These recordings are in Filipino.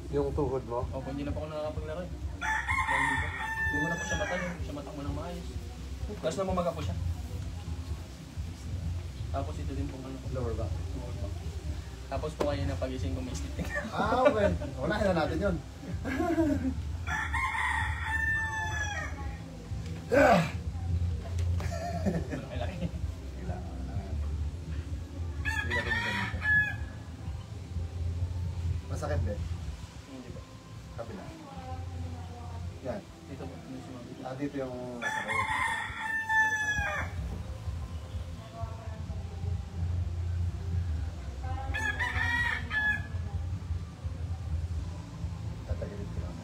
Yung tuhod mo? Opo, hindi na po ako nakakapaglaro eh. Dahil dito. Hindi ko na po siya mata, hindi siya matakbo ng maayos. Tapos namamaga po siya. Tapos ito din po ano po. Lower back. Tapos po kayo na pagising ko may sleeping. Ah, okay. Unahin na natin yun. Malaki. Masakit din. Hindi po. Kabila. Yan. Dito po. Dito sumabi. Ah, dito yung masakit. Tatagilid ko lang.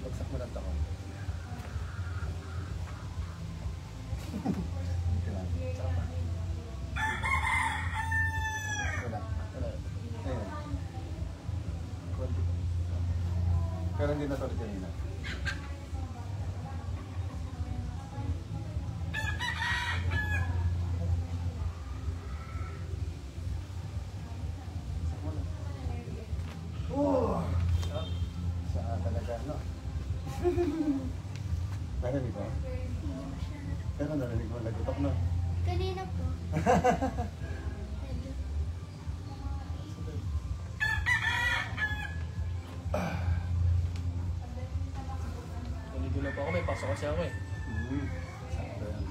Bagsak mo lang ako. Dito lang. Wala. Wala. Ayun. Pero hindi na solid kanina. Oh! Saan talaga, no? Narinig ko? Pero narinig mo, nagutok, no? Kanina po. Nandito na po ako. May pasok kasi ako eh. Sakto yan.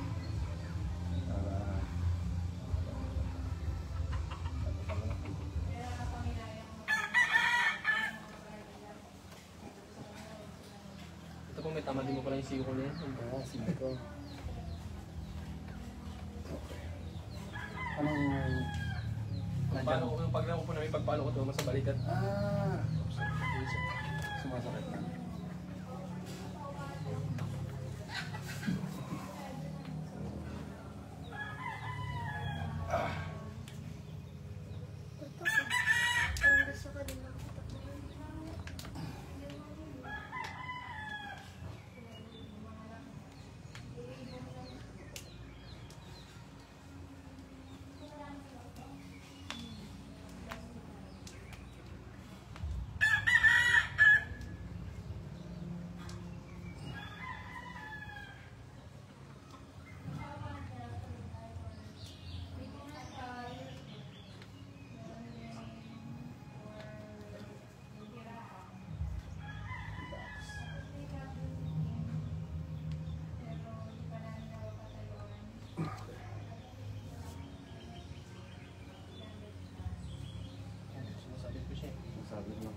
Ito po may tama din mo pala yung siko na yan. Sige ko. Okay. Anong... Paano ko yung paglaro ko po namin pagpaano ko tumama sa balikat. Ah! Sumasakit na. Ito po. Parang gusto ko din makita ko. Sumasabit ko siya eh. Sabi mo.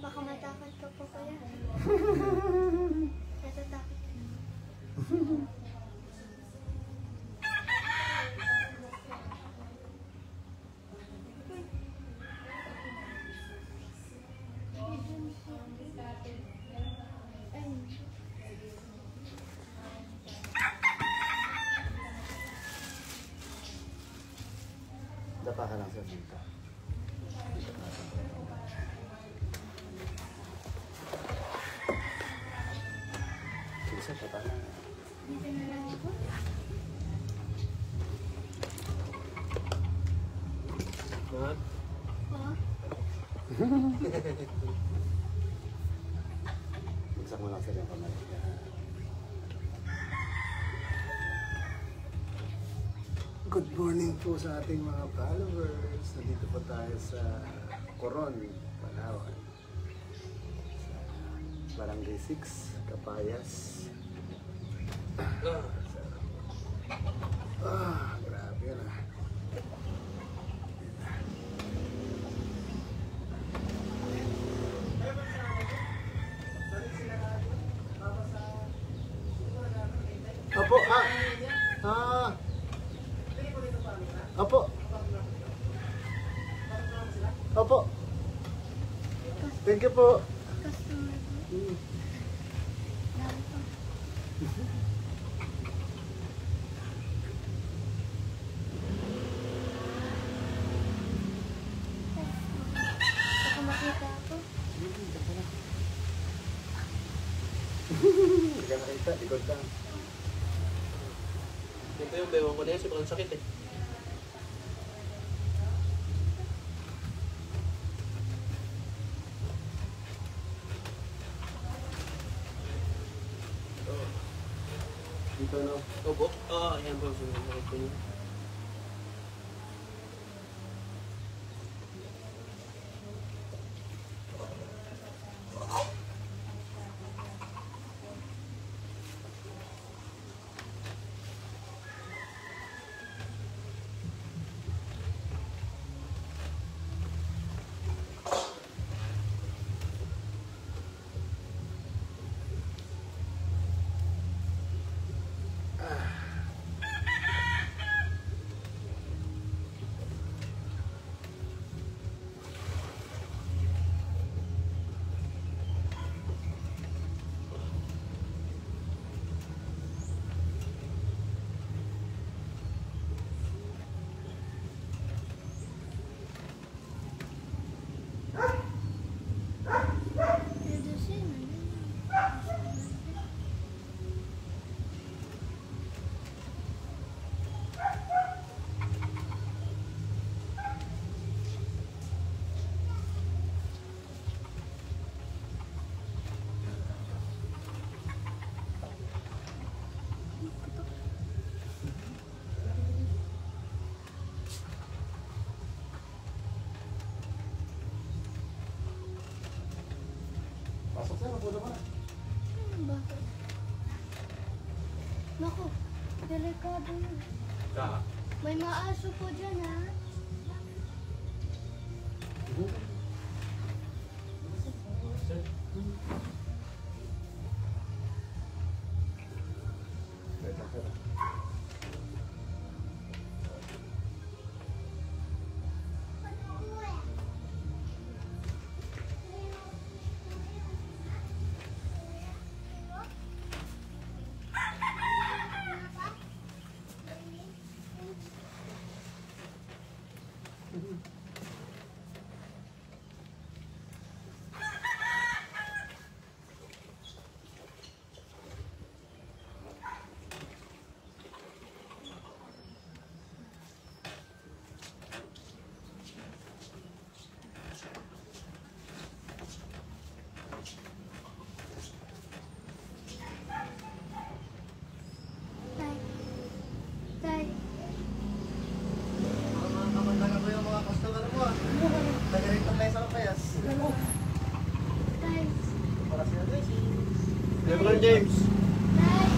Baka matakot ka po kaya. Natatakot ka naman. Dapa ka lang sa dito. Dito ka sa dito. Isa pa tayo. Dito na lang ako. Mat? Oh, Bagsak mo lang sa yung kamay. Good morning po sa ating mga followers. Nandito po tayo sa Coron, Palawan. Sa Barangay 6, Capayas. Grabe yun ah. Opo, Opo. Opo. Thank you po. customer po. Dami po. Baka makita ako. Hindi ka nakita, likod ka. Ito yung bewang ko na yan, sobrang sakit eh. Dito no. Opo? Ayan po. Sakit ko niya. Reducing. Pasok sir, mabulo mo na. Bakit? Naku, delikado yun. May maaso po dyan, ha? Teka, sir. Tay. Tay. Kamandagan ko yung mga customer mo ah. Taga-rito tayo sa Lapayas. Tay. Para sila guys. Lebron James. Tay.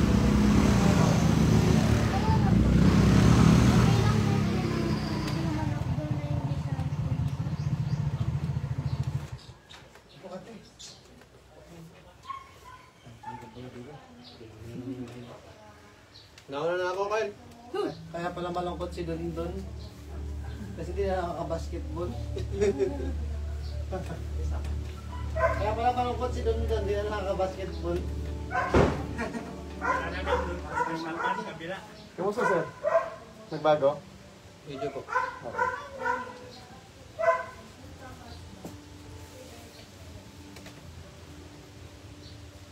Nauna na ako, Kyle. Kaya pala malungkot si Dondon. Kasi di na nakaka-basketball. Kaya pala malungkot si Dondon, di na nakaka-basketball. Kamusta sir? Nagbago? Video po.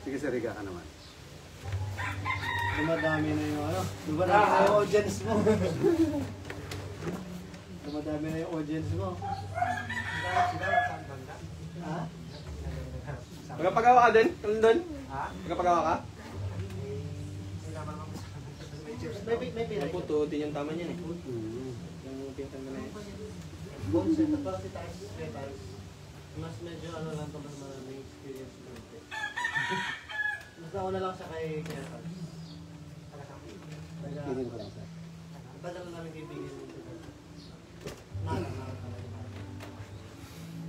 Sige sir, higa ka naman. Dumadami na yung ano, dumadami na yung audience mo. Dumadami na yung audience mo. Ha? Magpagawa ka din? Doon? Magpagawa ka? May pila. Ang puto, din yung tama niyan eh. Yung pinsan mo na yun. Bones, ito pa si Tax. Mas medyo ano lang to, mas maraming experience mo. Mas nauna lang siya kay Tax. Tingin ko lang sir. Tagal na namin bibigyan nito.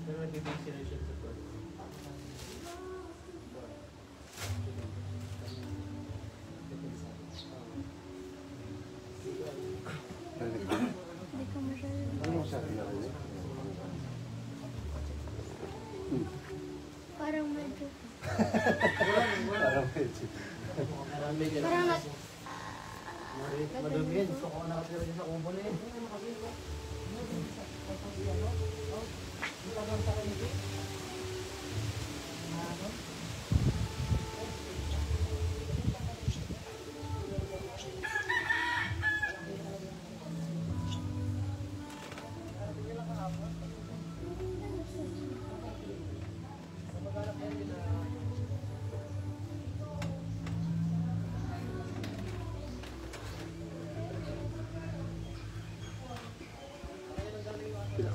Pero nagbibigay sila siya sa support. Hindi ko masyadong. Ano mo sabi na rin? Parang medyo. Parang medyo. Marami ka. Parang Madumi yan. Gusto ko nakatira dyan sa kubo na yun.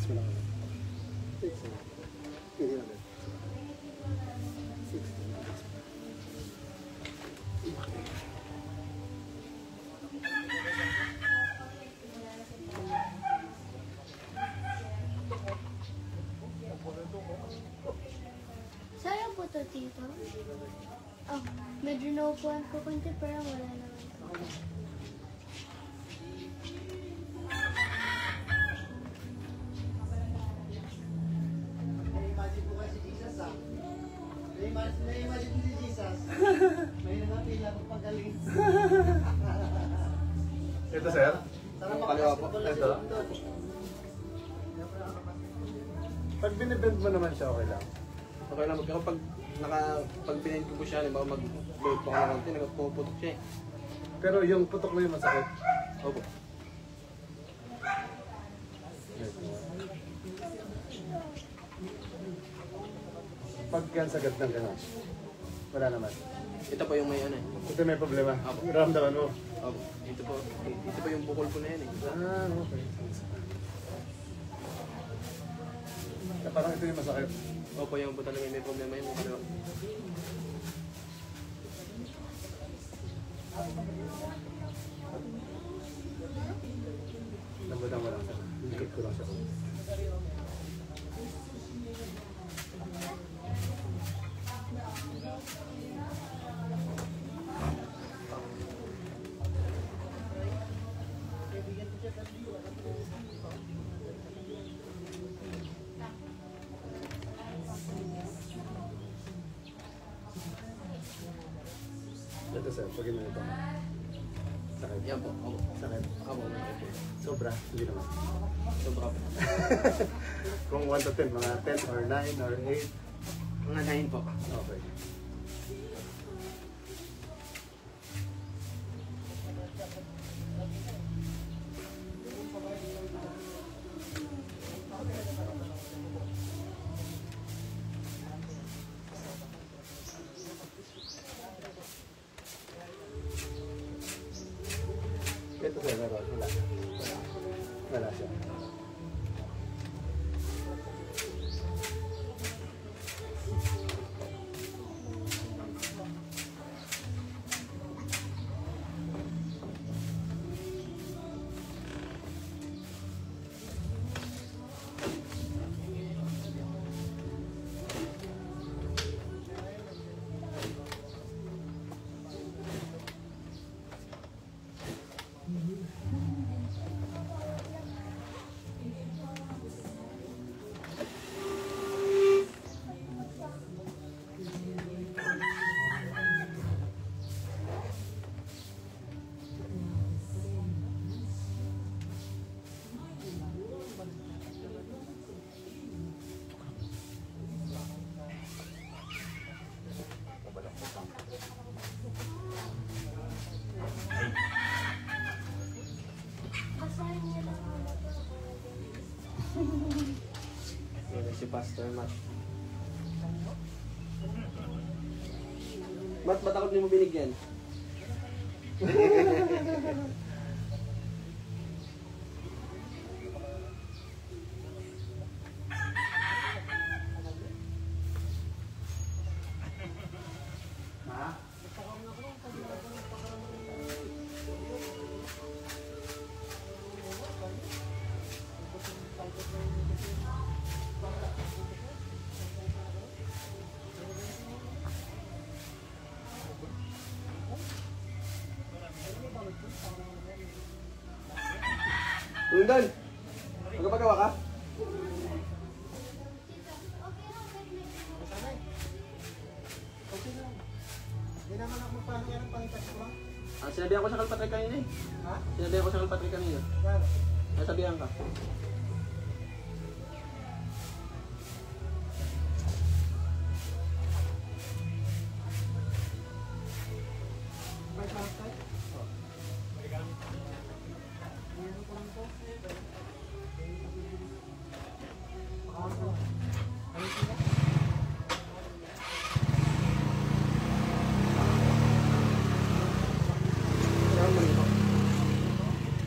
mo lang. 6. Hindi na agad. 6. Sayang po to, tito. Oh, medyo naupuan ko konti pero wala naman po. Na-imagine ko kasi si Jesus ah. Na-imagine ko si Jesus. May nakapila kong pagaling. Ito, sir. Sana Kaliwa po. makapasok Ito. doon. Pag binibend mo naman siya, okay lang. Okay lang, pero pag binayin ko po siya, halimbawa mag-break po ako ng konti, nagpuputok siya eh. Pero yung putok mo yung masakit. Opo. Pag yan sagad ng gano'n, wala naman. Ito po yung may ano eh. Ito may problema. Apo. Ramdaman mo. Opo. Ito po yung bukol ko na yan eh. Ah, okay. Parang ito yung masakit. Opo, yung po talaga may problema yun. Kaliwa. Lambutan mo lang siya. Inikit ko lang siya. Ito sir, pag ino ito. Sakit. Yan po. Opo. Sakit. Opo. Sobra. Hindi naman. Sobra po. Kung 1 to 10, mga 10 or 9 or 8. Mga 9 po. Okay. Ito sir, meron. Wala. Wala siya. Basahin niyo lang ako. Yan si Pastor Matt. Matt, ba't ako di mo binigyan? Lundan! Magpapagawa ka? Hindi naman ako paano yan ang palitas ko lang. Ah, sinabihan ko sa Kalpatrik kanina eh. Ha? Sinabihan ko sa Kalpatrik kanina. Saan? Nasabihan ka. May pangkay?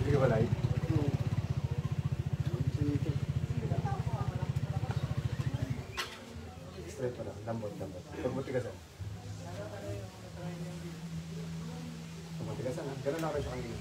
Hindi ka balay. Lambot. Pagmatigasan. Pagmatigasan ha. Ganun lang rin sa kanina.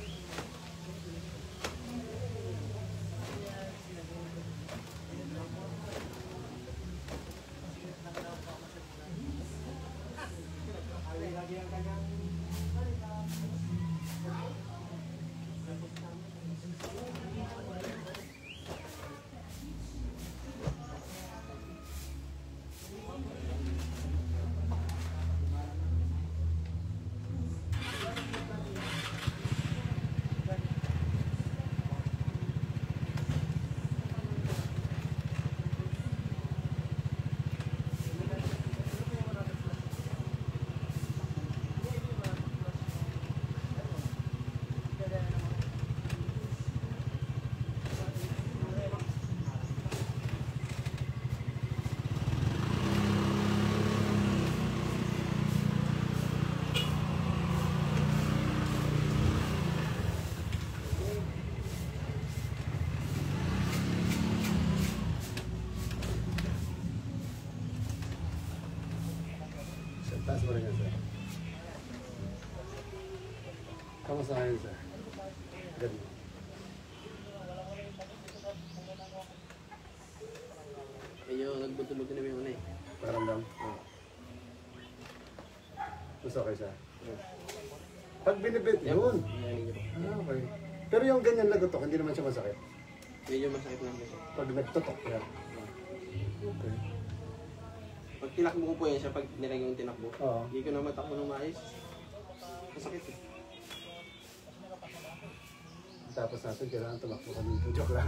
Taas mo rin yan, sir. Kamusta ngayon, sir? Ganun. Medyo nagbuto-buto na yung una eh. Parang lang. Gusto okay siya? Pag binibit, yun. Okay. Pero yung ganyan lagotok, hindi naman siya masakit. Medyo masakit lang kasi. Pag nagtotok yan. Okay. Pag tinakbo ko po yan siya, pag nilagay yung tinakbo, Oo. hindi ko na matakbo ng maayos. Masakit eh. Tapos natin, kailangan tumakbo kami dito. Joke lang.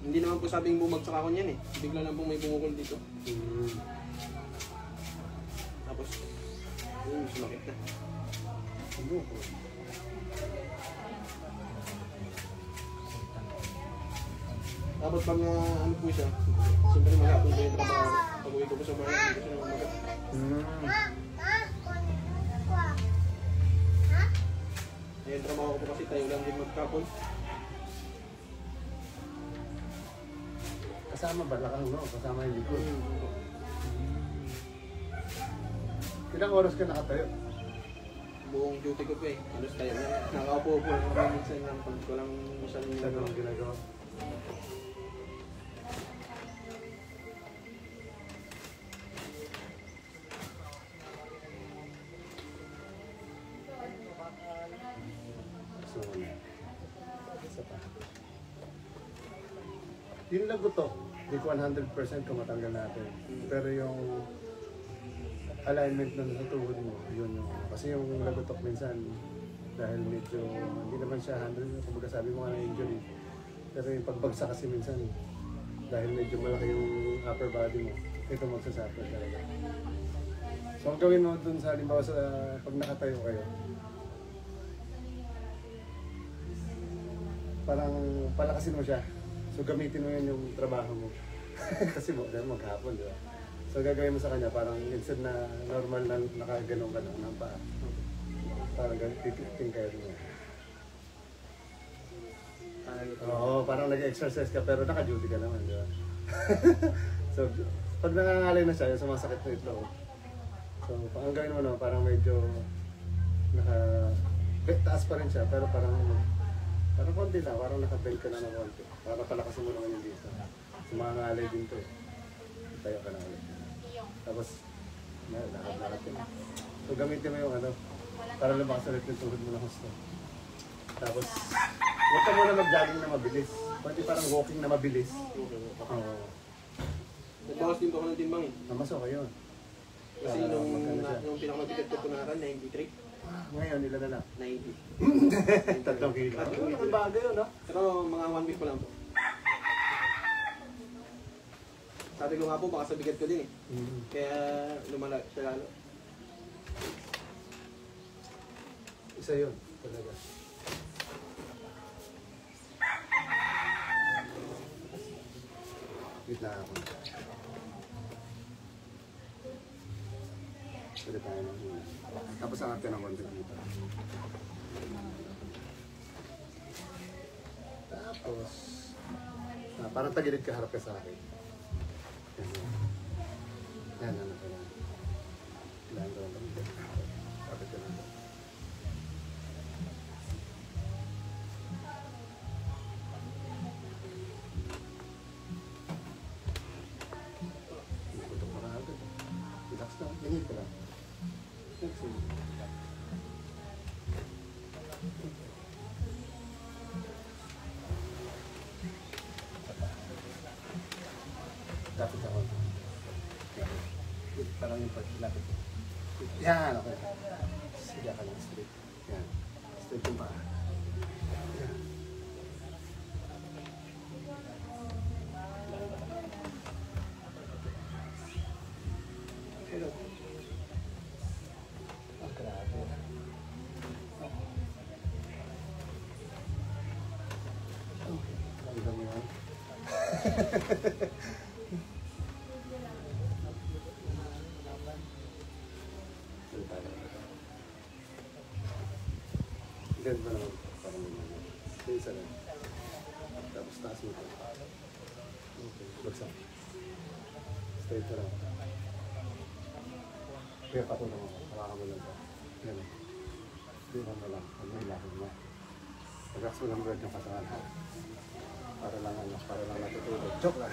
Hindi naman po sabing bumagsak ako niyan eh. Bigla lang po may bumukol dito. Tapos, yun, sumakit na. Ano po? Tapos pag ano po siya, siyempre maghapon po yung trabaho. Pag uwi ko po sa bahay, hindi ko siya namagat. Ayun, trabaho ko po kasi tayo lang din magkapon. Kasama ba? Lakang no? Kasama yung likod. Ilang oras ka nakatayo? Buong duty ko po eh. Alos tayo na. Nakaupo po lang kami minsan lang pag ko lang masyadong Sa anong ginagawa? So, isa pa. Yung lagotok, di ko 100% kung matanggal natin. Pero yung alignment na sa tuhod mo, yun yung... Kasi yung lagotok minsan, dahil medyo, hindi naman siya 100, kumbaga sabi mo nga na injury. Pero yung pagbagsak kasi minsan, dahil medyo malaki yung upper body mo, ito magsasuffer talaga. So ang gawin mo dun sa halimbawa sa pag nakatayo kayo, parang palakasin mo siya. So gamitin mo yun yung trabaho mo. Kasi mo, dahil maghapon, di ba? So gagawin mo sa kanya, parang instead na normal na nakaganong ka lang ng paa, parang tipiting kayo niya. Oo, parang nag-exercise ka pero naka-duty ka naman, di ba? So, pag nangangalay na siya, yung sumasakit na ito. So, ang gawin mo no, parang medyo taas pa rin siya, pero parang konti lang, parang naka-bend ka na ng konti. Para palakasin mo naman yung dito. Sumangalay din to eh. Tayo ka na ulit. Tapos, lakad-lakad yun. So, gamitin mo yung ano, para lumakas ulit yung tuhod mo ng husto. Tapos, huwag ka muna mag-jogging na mabilis. Pwede parang walking na mabilis. Oo. Nagbawas din po ako ng timbang eh. Mas okay yun. Kasi nung pinakamabigat ko punaran, 93. Ngayon, ilan na lang? 90. 3 kilo. Ang bagay yun, no? Pero mga 1 week pa lang po. Sabi ko nga po, baka sa bigat ko din eh. Kaya lumala siya lalo. Isa yun, talaga. Wait na ako. Pwede tayo na. Tapos angat ka ng konti dito. Tapos, parang tagilid ka, harap ka sa akin. Yan, yan. Yan, ano ka lang. Kailangan ko lang dito. Kapit ka lang. Putok mo na agad. Relax na. Inhale ka lang. Exhale. Lapit ako. Parang yung part, lapit. Yan, okay. Sige ka lang, straight. Yan. Straight yung paa. Yan. Hello. Ah, grabe. Okay. Ramdam mo yan. Ganun ba naman? Parang naman. Yung isa lang. Tapos taas mo ito. Okay. Bagsak. Straight na lang. Kaya patulong ako. Hawakan mo lang ito. Yan. Diyan mo lang. Ano ilakad mo? Relax mo lang bird yung katawan ha. Para lang natutulog. Joke lang.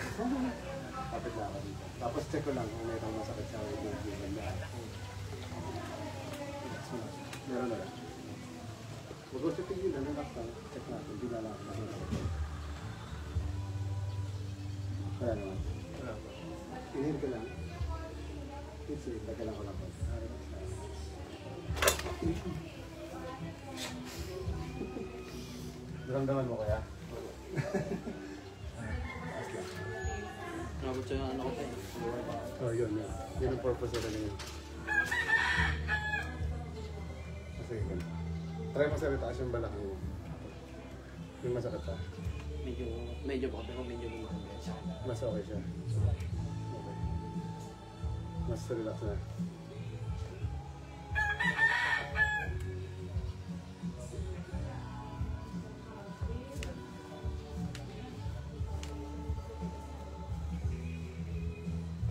Kapit lang ako dito. Tapos check ko lang kung mayroong masakit sa mga yung relax mo lang. Meron na lang. Huwag ko sa tigilan, relax lang. Check natin. Hindi na lang ako mahirap. Kaya naman. Inhale ka lang. Exhale. Tagal lang ko lang po. Naramdaman mo kaya? Taas lang. Nabot siya ano ko tayo. Oh, yun. Yun ang purpose nila yun. Sige, ganun. Try mo sa itaas yung balakang mo. Yung masakit pa. Medyo baka pero medyo lumang siya. Mas okay siya. Okay. Mas relax na.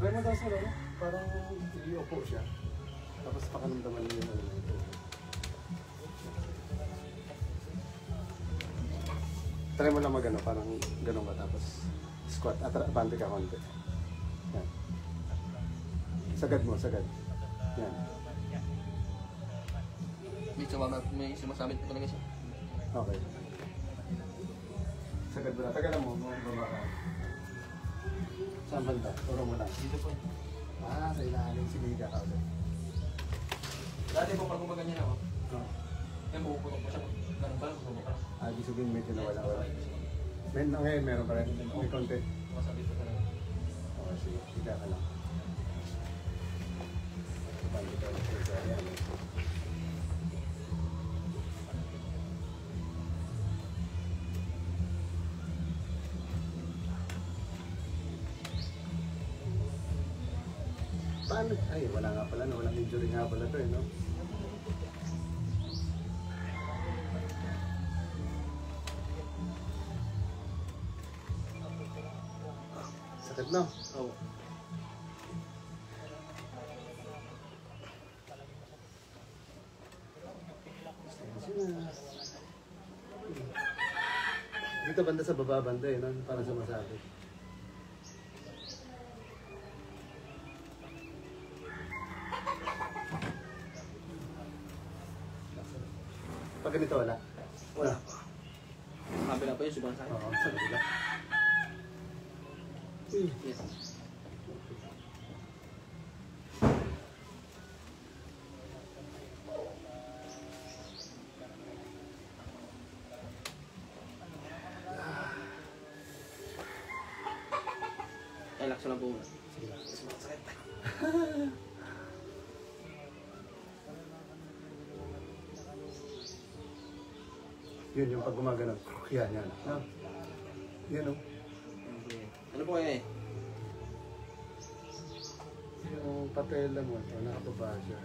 Try mo daw sa laro. Parang i-upo siya. Tapos pakanamdaman niyo yung ano na ito. Try mo lang mag-ano, parang gano'n ka. Tapos squat. Abante ka konti. Yan. Sagad mo, sagad. Yan. May sumasabit pa talaga siya. Okay. Sagad mo na. Tagalan mo. Baba ka. Saan banda? Turo mo lang. Dito po. Sa ilalim. Sige ka ka ulit. Dati po pag gumaganyan ako, Oh. yan puputok po siya. Ganun ba? Puputok. Ibig sabihin medyo nawala-wala. Ngayon meron pa rin. May konti. Sumasabit pa talaga. Okay, sige. Higa ka lang. Banda ka ulit sa ilalim. Paano? Ay, wala nga pala, no? Walang injury nga pala to, no? Sakit, no? Oo. Dito banda sa baba, banda eh, no? Parang sumasabit. Pag ganito, wala? Wala. Kabila pa yun, subang sa akin. Oo, sa kabila. Yes. Relax lang po muna. Yun yung pag gumagano. Yan, yan. No? Yan, no? Ano po eh? Yung patela mo, nakababa siya.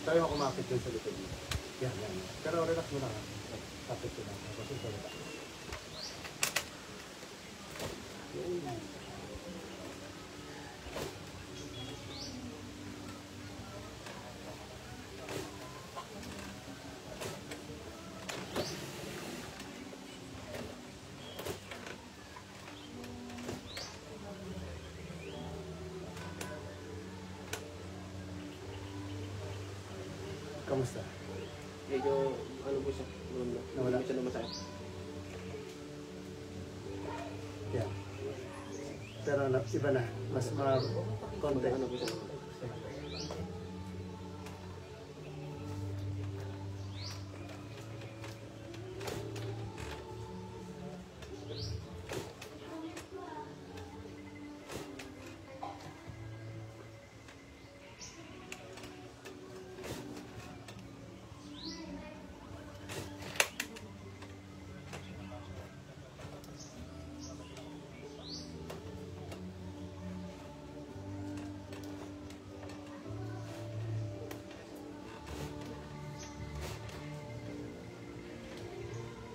Tayo ako kumakit dyan sa likod mo. Yan. Pero relax mo lang ha. Kapit ko lang. Tapos ito relax. Kamusta? Medyo, ano po siya, Nawala? siya na masakit. Yan. Pero iba na. Mas konti. Ano po siya?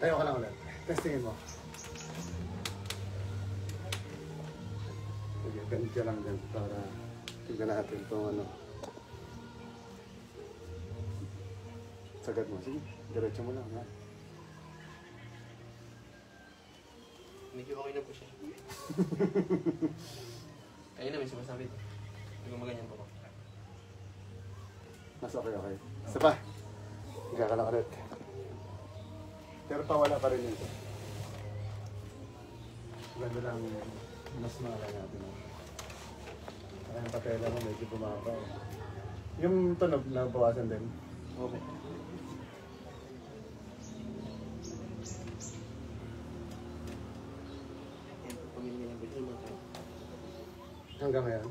Tayo ka lang ulit. Testingin mo. Sige, ganito lang din para tignan natin itong ano. Sagad mo. Sige, diretso mo lang ha. Medyo okay na po siya. Ayun na, may sumasabit. Hindi ko maganyan po ko. Mas okay. Isa pa. Higa ka lang ulit. Pero pawala pa rin ito. Ganda lang mas maalala natin. Kaya yung patela mo medyo bumaba. Yung tunog na bawasan din. Okay. Pamilya na po siya masakit. Hanggang ngayon.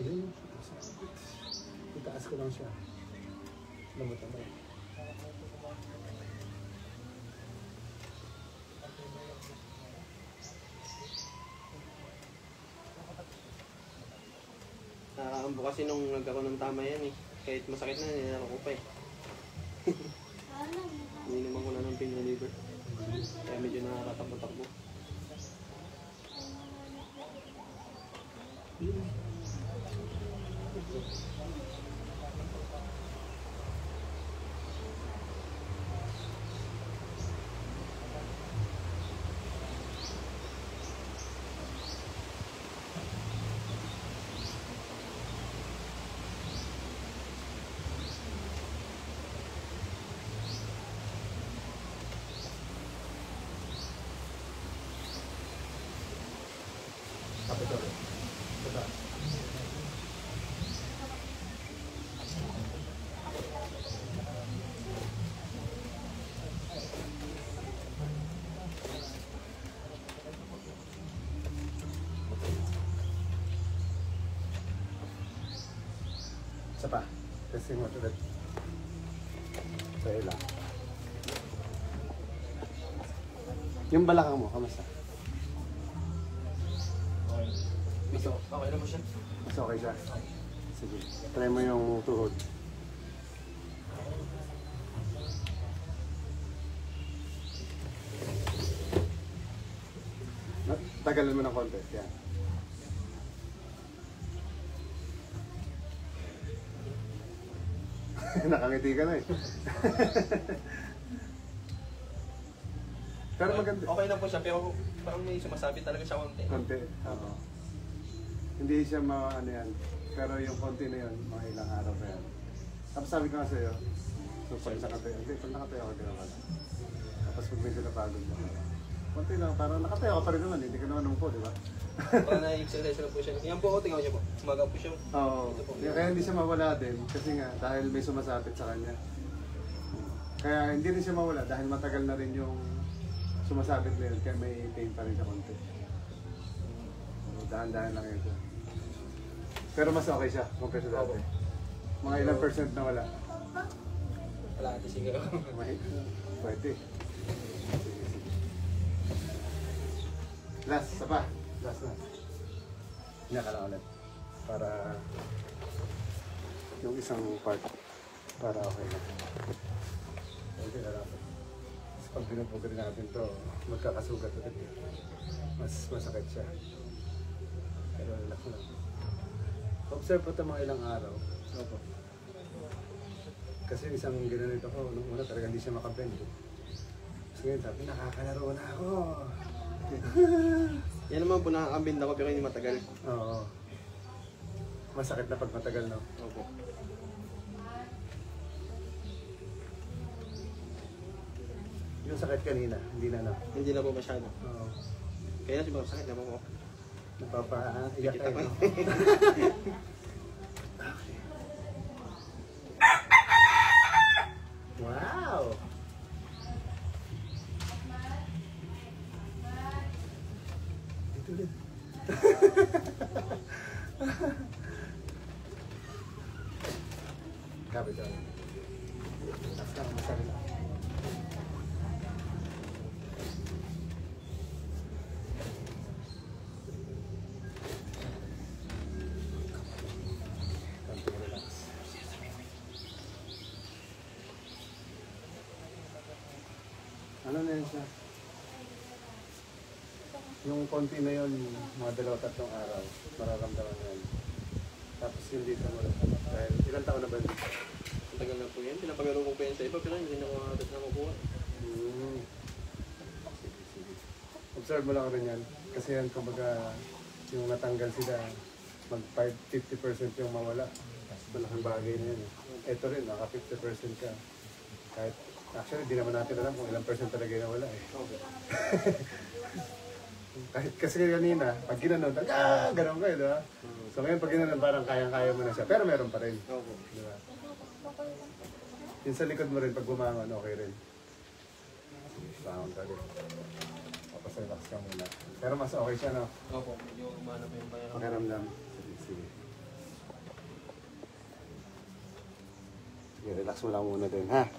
Ayun. Itaas ko lang siya. Lamot naman. Ang kasi nung nagkaroon ng tama yan eh. Kahit masakit na, nilalako ko pa eh. Ininuman ko na ng pain reliever. Kaya medyo nakakatakbo-takbo. Kapit ulit. Ito. Isa pa. Testing mo ulit. Sa'yo lang. Yung balakang mo, kamusta? Medyo okay na po siya. Mas okay siya. Sige. Try mo yung tuhod. Tagalin mo ng konti. Yan. Nakangiti ka na eh. Pero maganda. Okay na po siya, pero parang may sumasabit talaga siya konti. Konti. Oo. Hindi siya ano yan. Pero yung konti na yun, mga ilang araw pa yan. Tapos sabi ko nga sa'yo, So pag nakatayo, hindi, pag nakatayo ka din naman. Tapos pag medyo napagod ka, konti lang, parang nakatayo ka pa rin naman, hindi ka naman umupo, di ba? Para na-exercise na po siya. Yan po, tingnan niyo po. Umaga po siya. Oo. Kaya hindi siya mawala din, kasi nga, dahil may sumasapit sa kanya. Kaya hindi rin siya mawala, dahil matagal na rin yung sumasabit na yun, kaya may pain pa rin siya konti. Dahan-dahan lang yun siya. Pero mas okay siya, compared sa dati. Mga ilang percent na wala. Wala ati siguro. Pwede. Last, isa pa. Last na. Hinya ka lang ulit. Para yung isang part. Para okay na. Okay na lang. Pag binupugin natin to, magkakasugat ulit. Mas masakit siya. Pero relax lang. Observe po ito mga ilang araw. Opo. Kasi isang ginanito ko, nung una talaga hindi siya makabend. Kasi ngayon sabi, nakakalaro na ako. Yan naman po nakakambinda ko pero hindi matagal. Oo. Masakit na pag matagal, no? Opo. Yung sakit kanina, hindi na, no? Hindi na po masyado. Oo. Kaya na siguro sakit na po. Napapaiyak Kita tayo. ko. Wow! Ito ulit. Kapit ka. Tapos lang, masakit lang. Konting relax. Ano na yun siya? Yung konti na yun, mga 2-3 araw, mararamdaman na yun. Tapos yung dito mo lang. Dahil ilang taon na ba yun? Ang tagal na po yan. Pinapagaro ko pa yan sa iba pero hindi na ko nakukuha. Sige, sige. Observe mo lang rin yan. Kasi yan, kumbaga, yung natanggal sila, mag-50% yung mawala. Malaking bagay na yun. Ito rin, naka 50% ka. Kahit, actually, di naman natin alam kung ilang percent talaga yung nawala eh. Okay. Kahit kasi kanina, pag ginanon, gano'n kayo, di ba? So ngayon, pag ginanon, parang kayang-kaya mo na siya. Pero meron pa rin. Opo. Di ba? Yung sa likod mo rin, pag bumangon, okay rin. Bangon ka rin. Tapos relax ka muna. Pero mas okay siya, no? Opo. Medyo umano pa yung bayaran. Pakiramdam. Sige, sige. Sige, relax mo lang muna din, ha?